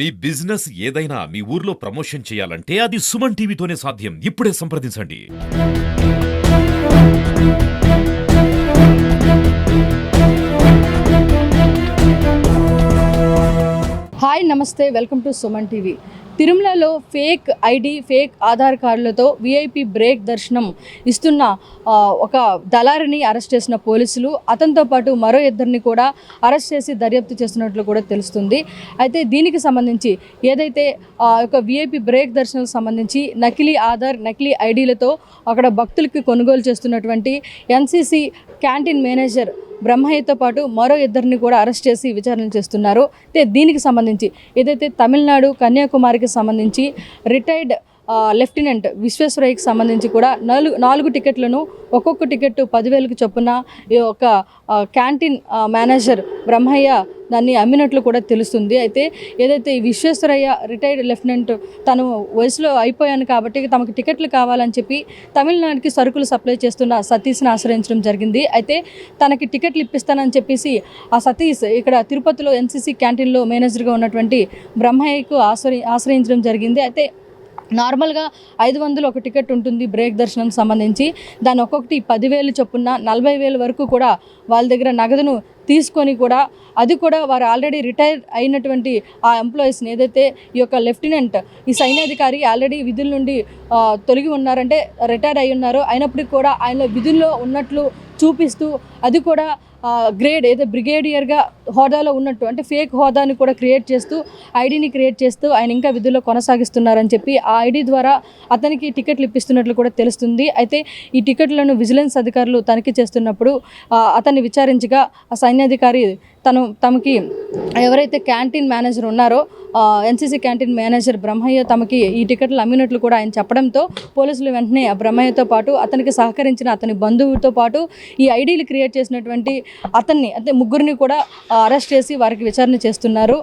మీ business ఏదైనా మీ ఊర్లో promotion చేయాలంటే అది సుమన్ టీవీతోనే సాధ్యం. ఇప్పుడే సంప్రదించండి. హాయ్ నమస్తే, వెల్కమ్ టు సుమన్ టీవీ. తిరుమలలో ఫేక్ ఐడి, ఫేక్ ఆధార్ కార్డులతో వీఐపీ బ్రేక్ దర్శనం ఇస్తున్న ఒక దళారిని అరెస్ట్ చేసిన పోలీసులు, అతనితో పాటు మరో ఇద్దరిని కూడా అరెస్ట్ చేసి దర్యాప్తు చేస్తున్నట్లు కూడా తెలుస్తుంది. అయితే దీనికి సంబంధించి ఏదైతే ఒక వీఐపీ బ్రేక్ దర్శనాలకు సంబంధించి నకిలీ ఆధార్, నకిలీ ఐడీలతో అక్కడ భక్తులకి కొనుగోలు చేస్తున్నటువంటి ఎన్సీసీ క్యాంటీన్ మేనేజర్ బ్రహ్మయ్యతో పాటు మరో ఇద్దరిని కూడా అరెస్ట్ చేసి విచారణ చేస్తున్నారు. అయితే దీనికి సంబంధించి ఏదైతే తమిళనాడు కన్యాకుమారికి సంబంధించి రిటైర్డ్ లెఫ్టినెంట్ విశ్వేశ్వరయ్యకి సంబంధించి కూడా నాలుగు టికెట్లను ఒక్కొక్క టికెట్ 10,000కి చొప్పున ఈ ఒక క్యాంటీన్ మేనేజర్ బ్రహ్మయ్య దాన్ని అమ్మినట్లు కూడా తెలుస్తుంది. అయితే ఏదైతే ఈ విశ్వేశ్వరయ్య రిటైర్డ్ లెఫ్టినెంట్ తను వయసులో అయిపోయాను కాబట్టి తమకు టికెట్లు కావాలని చెప్పి తమిళనాడుకి సరుకులు సప్లై చేస్తున్న సతీష్ని ఆశ్రయించడం జరిగింది. అయితే తనకి టికెట్లు ఇప్పిస్తానని చెప్పేసి ఆ సతీష్ ఇక్కడ తిరుపతిలో ఎన్సీసీ క్యాంటీన్లో మేనేజర్గా ఉన్నటువంటి బ్రహ్మయ్యకు ఆశ్రయించడం జరిగింది. అయితే నార్మల్గా 500 ఒక టికెట్ ఉంటుంది బ్రేక్ దర్శనం సంబంధించి. దాని ఒక్కొక్కటి 10,000 చొప్పున 40,000 వరకు కూడా వాళ్ళ దగ్గర నగదును తీసుకొని కూడా అది కూడా వారు ఆల్రెడీ రిటైర్ అయినటువంటి ఆ ఎంప్లాయీస్ని ఏదైతే ఈ యొక్క లెఫ్టినెంట్ ఈ సైన్యాధికారి ఆల్రెడీ విధుల నుండి తొలగి ఉన్నారంటే రిటైర్ అయి ఉన్నారు, అయినప్పటికీ కూడా ఆయన విధుల్లో ఉన్నట్లు చూపిస్తూ అది కూడా గ్రేడ్ ఏదో బ్రిగేడియర్గా హోదాలో ఉన్నట్టు అంటే ఫేక్ హోదాని కూడా క్రియేట్ చేస్తూ ఐడిని క్రియేట్ చేస్తూ ఆయన ఇంకా విధుల్లో కొనసాగిస్తున్నారని చెప్పి ఆ ఐడి ద్వారా అతనికి టికెట్లు ఇప్పిస్తున్నట్లు కూడా తెలుస్తుంది. అయితే ఈ టికెట్లను విజిలెన్స్ అధికారులు తనిఖీ చేస్తున్నప్పుడు అతన్ని విచారించగా ఆ సైన్యాధికారి తమకి ఎవరైతే క్యాంటీన్ మేనేజర్ ఉన్నారో ఎన్సీసీ క్యాంటీన్ మేనేజర్ బ్రహ్మయ్య తమకి ఈ టికెట్లు అమ్మినట్లు కూడా ఆయన చెప్పడంతో పోలీసులు వెంటనే ఆ బ్రహ్మయ్యతో పాటు అతనికి సహకరించిన అతని బంధువుతో పాటు ఈ ఐడీలు క్రియేట్ చేసినటువంటి అతన్ని అంటే ముగ్గురిని కూడా అరెస్ట్ చేసి వారికి విచారణ చేస్తున్నారు.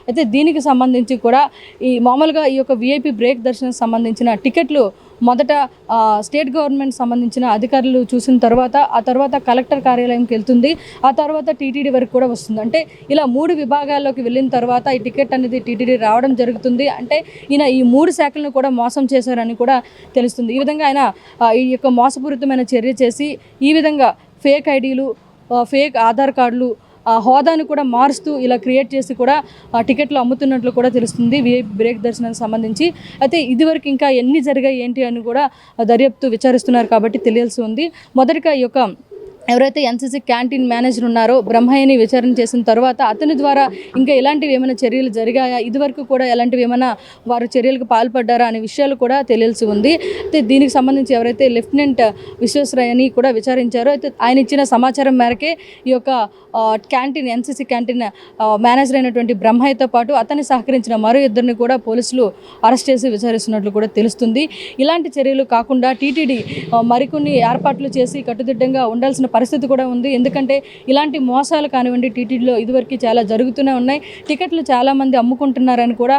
అయితే దీనికి సంబంధించి కూడా ఈ మామూలుగా ఈ యొక్క వీఐపీ బ్రేక్ దర్శనం సంబంధించిన టికెట్లు మొదట స్టేట్ గవర్నమెంట్ సంబంధించిన అధికారులు చూసిన తర్వాత ఆ తర్వాత కలెక్టర్ కార్యాలయంకి వెళ్తుంది, ఆ తర్వాత టీటీడీ వరకు కూడా వస్తుంది. అంటే ఇలా 3 విభాగాల్లోకి వెళ్ళిన తర్వాత ఈ టికెట్ అనేది టీటీడీ రావడం జరుగుతుంది. అంటే ఈయన ఈ 3 శాఖలను కూడా మోసం చేశారని కూడా తెలుస్తుంది. ఈ విధంగా ఆయన ఈ యొక్క మోసపూరితమైన చర్య చేసి ఈ విధంగా ఫేక్ ఐడీలు, ఫేక్ ఆధార్ కార్డులు హోదాను కూడా మారుస్తూ ఇలా క్రియేట్ చేసి కూడా టికెట్లు అమ్ముతున్నట్లు కూడా తెలుస్తుంది వీఐపీ బ్రేక్ దర్శనానికి సంబంధించి. అయితే ఇదివరకు ఇంకా ఎన్ని జరిగాయి ఏంటి అని కూడా దర్యాప్తు విచారిస్తున్నారు కాబట్టి తెలియాల్సి ఉంది. మొదటిగా ఈ యొక్క ఎవరైతే ఎన్సీసీ క్యాంటీన్ మేనేజర్ ఉన్నారో బ్రహ్మయ్యని విచారణ చేసిన తర్వాత అతని ద్వారా ఇంకా ఎలాంటివి ఏమైనా చర్యలు జరిగాయా, ఇదివరకు కూడా ఎలాంటివి ఏమైనా వారు చర్యలకు పాల్పడ్డారా అనే విషయాలు కూడా తెలియాల్సి ఉంది. అయితే దీనికి సంబంధించి ఎవరైతే లెఫ్టినెంట్ విశ్వేశ్వరయ్యని కూడా విచారించారో అయితే ఆయన ఇచ్చిన సమాచారం మేరకే ఈ యొక్క క్యాంటీన్ ఎన్సీసీ క్యాంటీన్ మేనేజర్ అయినటువంటి బ్రహ్మయ్యతో పాటు అతన్ని సహకరించిన మరో ఇద్దరిని కూడా పోలీసులు అరెస్ట్ చేసి విచారిస్తున్నట్లు కూడా తెలుస్తుంది. ఇలాంటి చర్యలు కాకుండా టీటీడీ మరికొన్ని ఏర్పాట్లు చేసి కట్టుదిట్టంగా ఉండాల్సిన పరిస్థితి కూడా ఉంది. ఎందుకంటే ఇలాంటి మోసాలు కానివ్వండి టీటీడీలో ఇదివరకు చాలా జరుగుతూనే ఉన్నాయి. టికెట్లు చాలామంది అమ్ముకుంటున్నారని కూడా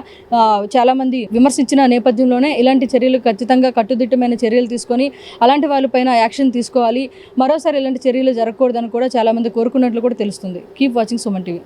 చాలామంది విమర్శించిన నేపథ్యంలోనే ఇలాంటి చర్యలు ఖచ్చితంగా కట్టుదిట్టమైన చర్యలు తీసుకొని అలాంటి వాళ్ళపైన యాక్షన్ తీసుకోవాలి, మరోసారి ఇలాంటి చర్యలు జరగకూడదని కూడా చాలామంది కోరుకున్నట్లు కూడా తెలుస్తుంది. Keep watching Suman TV.